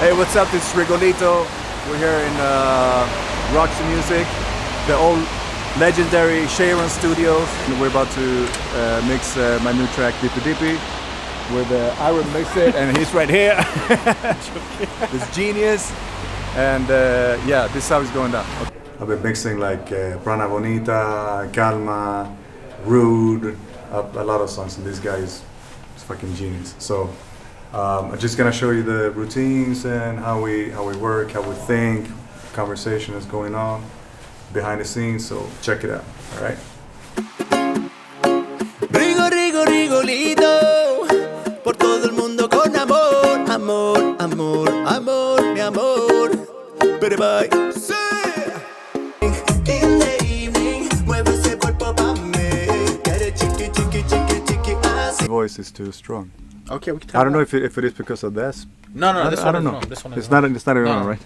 Hey, what's up? This is Reegolito. We're here in Roxy Music, the old legendary Sharon Studios. And we're about to mix my new track, Dipy Dipy, with Iram mixed it, and he's right here. This genius. And yeah, this is how it's going down. I've been mixing like Prana Bonita, Calma, Rude, a lot of songs, and this guy is fucking genius. So I'm just gonna show you the routines and how we work, how we think, conversation is going on behind the scenes. So check it out. All right. Reegolito, por todo el mundo con amor, amor, amor, amor, mi amor. Pero bye. In the evening, mueve ese cuerpo pa' mí. Quiere chiqui, chiqui, chiqui, chiqui, así. The voice is too strong. Okay, we can tell. I don't know if it is because of this. No, this I one don't is know. not. This one is It's not even on, right?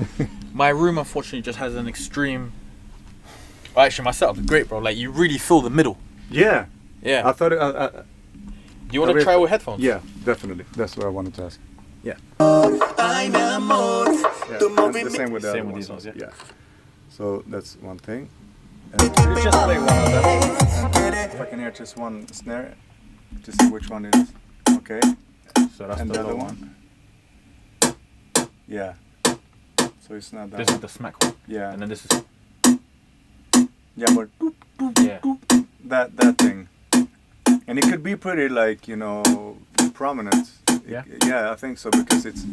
My room, unfortunately, just has an extreme. Well, actually, my setup's great, bro. Like, you really feel the middle. Yeah. Yeah. I thought it. You want to try with headphones? Yeah, definitely. That's what I wanted to ask. Yeah. Ay, mi amor, Yeah, tu and the movimiento. same with the Same other with these ones. ones, yeah. So that's one thing. And you just play one of them. If I can hear just one snare, to see which one it is. Okay. So that's And the the other low one. Yeah. So it's not that This one. is the smack one. Yeah. And then this is. Yeah, but Yeah. that thing. And it could be pretty like, prominent. Yeah? Yeah, I think so, because it's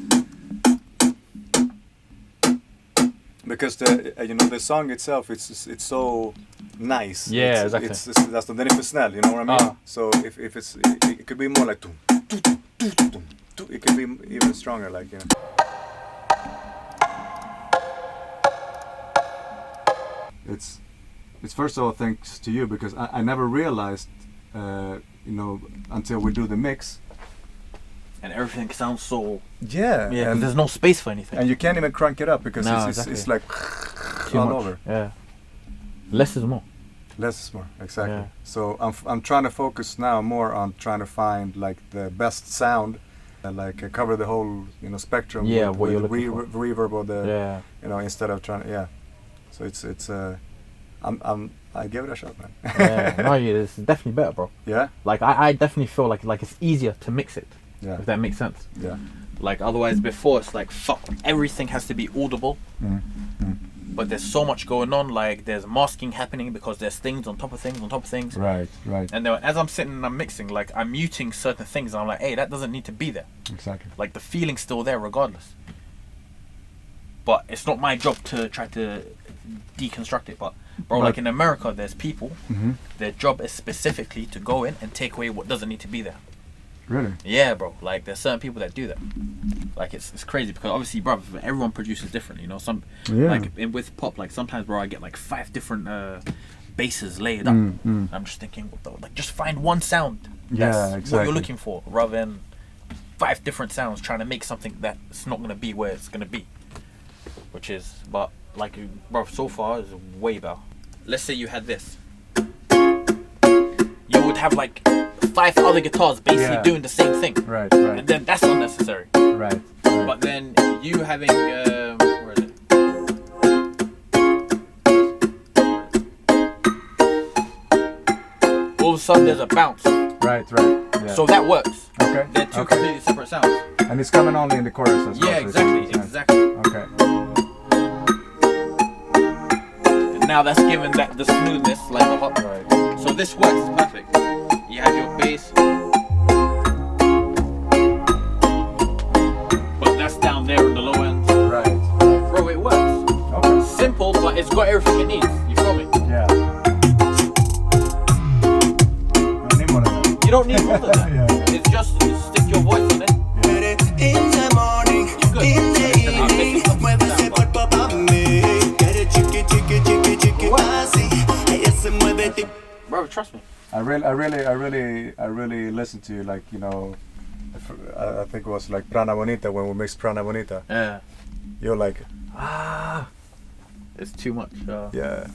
the song itself, it's so nice. Yeah, It's, exactly. That's the för snäll, you know what I mean? Ah. So if it's it could be more like it could be even stronger, like, It's first of all thanks to you, because I never realized until we do the mix. And everything sounds so. Yeah, Yeah, and there's no space for anything. you can't even crank it up, because No, it's like Too all much. over. Yeah. Less is more. Less is more, exactly. Yeah. So I'm trying to focus now more on trying to find like the best sound, and like cover the whole spectrum. Yeah, with what you're the looking for. reverb or the Yeah. instead of trying So it's I give it a shot, man. Yeah. No, it's definitely better, bro. Yeah. Like I definitely feel like it's easier to mix it. Yeah. If that makes sense. Yeah. Like otherwise before it's like fuck, everything has to be audible. But there's so much going on, like there's masking happening because there's things on top of things on top of things. Right. And then as I'm sitting and I'm mixing, like I'm muting certain things and I'm like, hey, that doesn't need to be there. Exactly. Like the feeling's still there regardless. But it's not my job to try to deconstruct it. But bro, like in America, there's people, their job is specifically to go in and take away what doesn't need to be there. Really? Yeah, bro. Like there's certain people that do that. Like it's crazy because obviously, bro, everyone produces different. Some like with pop, like sometimes, bro, I get like 5 different basses laid up. I'm just thinking, like just find one sound. That's exactly. what you're looking for, rather than 5 different sounds trying to make something that's not gonna be where it's gonna be. Which is, but like, bro, so far is way better. Let's say you had this. You would have like 5 other guitars basically doing the same thing. Right. And then that's unnecessary. Right. But then you having, where is it? All of a sudden there's a bounce. Right. Yeah. So that works. Okay. They're 2 completely separate sounds. And it's coming only in the chorus as well. Yeah, so exactly. Okay. And now that's giving that the smoothness, like the hot. Right. So this works, it's perfect. You have your bass. But that's down there in the low end. Right. Bro, it works. Okay. Simple, but it's got everything it needs. You feel me? Yeah. You need more than that. You don't need more than that. Yeah. It's just you stick your voice on it. In the morning, in the evening, mueve ese cuerpo pa' mí. Quiere chiqui, chiqui, chiqui, chiqui, así. Ella se mueve tipo. Bro, trust me. I really listen to you, like, I think it was like Prana Bonita, when we mixed Prana Bonita. Yeah. You're like, It's too much. yeah.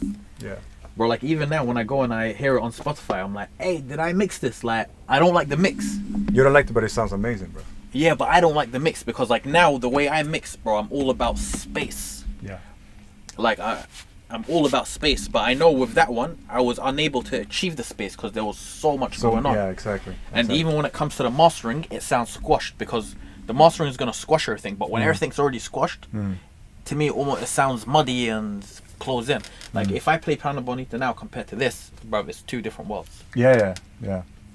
Bro, like even now when I go and I hear it on Spotify, I'm like, hey, did I mix this? Like, I don't like the mix. You don't like it, but it sounds amazing, bro. Yeah, but I don't like the mix because like now the way I mix, bro, I'm all about space. Yeah. Like I'm all about space, but I know with that one I was unable to achieve the space because there was so much going on. Yeah, exactly. And even when it comes to the mastering, it sounds squashed because the mastering is gonna squash everything. But when everything's already squashed, to me it sounds muddy and closed in. Like if I play Piano Bonita now compared to this, bro, it's two different worlds. Yeah,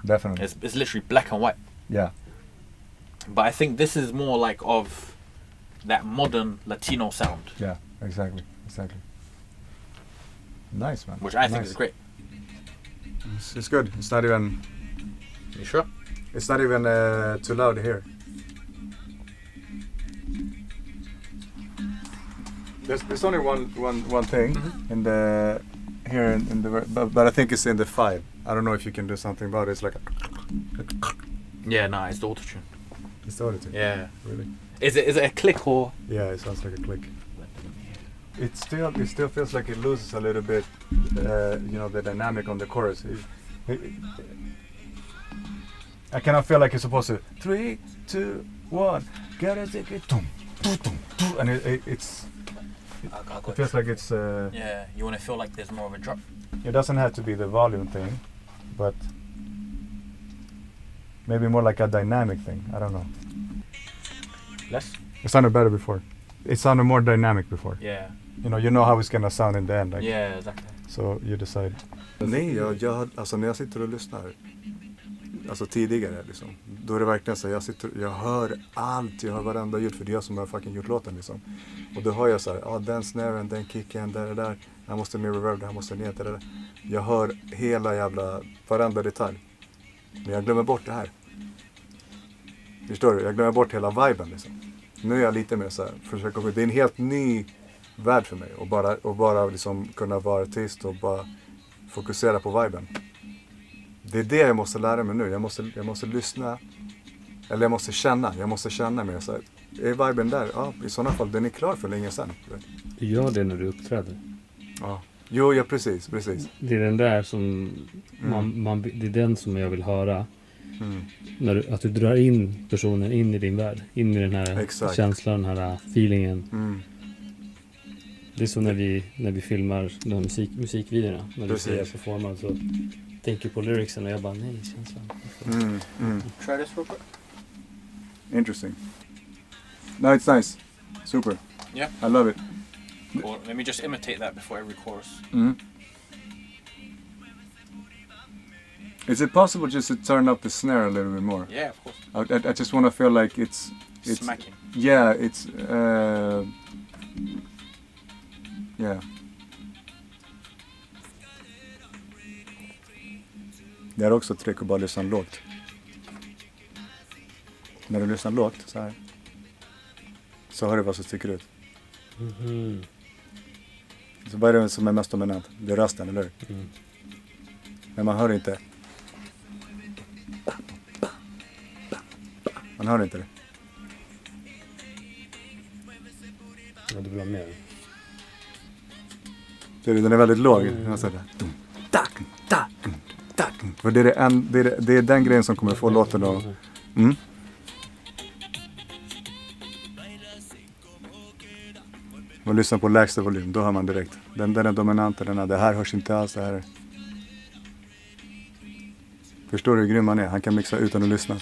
definitely. It's literally black and white. Yeah. But I think this is more like of that modern Latino sound. Yeah, exactly. Nice, man. Which I think is great. It's good. It's not even. You sure? It's not even too loud here. There's only one thing in the here in the but I think it's in the 5. I don't know if you can do something about it. It's like Yeah, nah, it's the autotune. it's the audio. Yeah. Really? Is it a click or? Yeah, it sounds like a click. It still feels like it loses a little bit, the dynamic on the chorus. I cannot feel like it's supposed to 3, 2, 1, get it, take it, and it feels like it's. Yeah, you want to feel like there's more of a drop. It doesn't have to be the volume thing, but maybe more like a dynamic thing. I don't know. Less? It sounded better before. It sounded more dynamic before. Yeah. You know how it's gonna sound in the end. Like, Yeah, exactly. So you decide. Nej, alltså när jag sitter och lyssnar, alltså tidigare liksom, då är det verkligen så jag hör allt, jag hör varenda ljud för det är jag som har fucking gjort låten liksom. Och då hör jag så här, den snaren, den kicken, där, jag måste mer reverb, det här måste ner till det där. Jag hör hela varenda detalj. Men jag glömmer bort det här. Förstår du? Jag glömmer bort hela viben liksom. Nu är jag lite mer så här, det är en helt ny värld för mig och bara liksom kunna vara artist och bara fokusera på viben. Det är det jag måste lära mig nu. Jag måste lyssna, eller jag måste känna mer så här. Är viben där? Ja, i sådana fall den är klar för länge sedan. Du gör det när du uppträder. Ja. Jo, ja precis. Det är den där som det är den som jag vill höra. Att du drar in personen in i din värld, in i den här känslan, den här feelingen. Det är som när vi filmar de musikvideorna, när du ser performance så tänker på lyricsen och jag bara nej, känslan. Try this real quick. Interesting. No, it's nice. Super. Yeah. I love it. Cool. Let me just imitate that before every chorus. Is it possible just to turn up the snare a little bit more? Yeah, of course. I just want to feel like it's smacking. Yeah, it's yeah. Det är också ett trick att bara lyssna lågt. När du lyssnar lågt så här, så hör du vad som sticker ut. Så vad är det som är mest dominant? Det är rösten, eller hur? Men man hör inte. Man hör inte det. Ja, du vill ha mer. Den är väldigt låg. För det är den grejen som kommer få låten att... Man lyssnar på lägsta volym, då hör man direkt. Den är dominant, det här hörs inte alls. Det här. Förstår du hur grym man är? Han kan mixa utan att lyssna.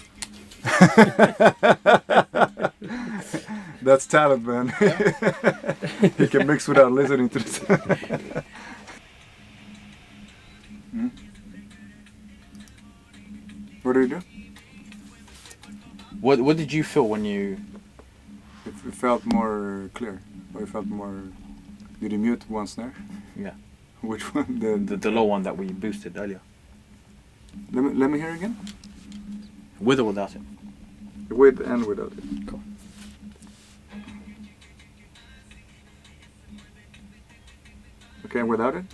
That's talent, man. He can mix without listening to this. What do you do? What did you feel when you... It felt more clear. Or it felt more... Did you mute one snare? Yeah. Which one? The low one that we boosted earlier. Let me hear again. With or without it? With and without it. Cool. Okay, without it?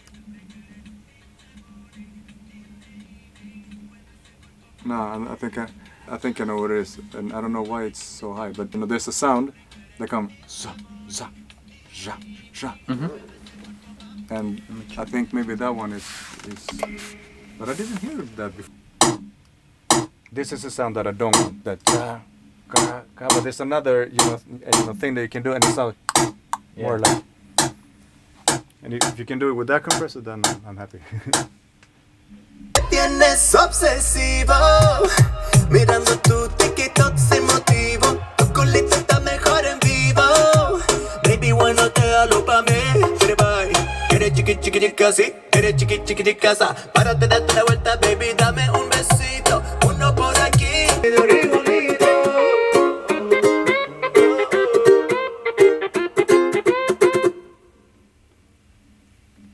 No, I think I know what it is, and I don't know why it's so high. But there's a sound that comes za za ja ja, and I think maybe that one is. But I didn't hear that before. This is a sound that I don't want. That ja but there's another thing that you can do, and it's not more like. And if you can do it with that compressor, then I'm happy. Tienes obsesivo, mirando tu TikTok sin motivo. Tu culito está mejor en vivo. Baby, bueno, te hablo pa' mí. Eres chiqui chiqui chica, sí. Eres chiqui chiqui chica, sa. Párate, date la vuelta, baby, dame un besito. Uno por aquí. Reegolito.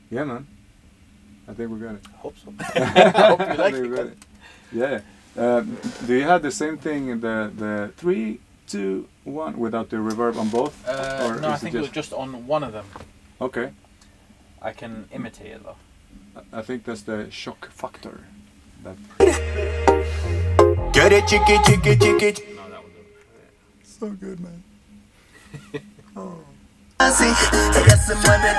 Yeah, man. I think we got it. I hope so. I hope you like it. Yeah. Do you have the same thing in the 3, 2, 1 without the reverb on both? Or no, I think it was just on one of them. Okay. I can imitate it though. I think that's the shock factor. That. Get it, chiqui chiqui chiqui. No, that one didn't. So good, man. Así, ella se mueve,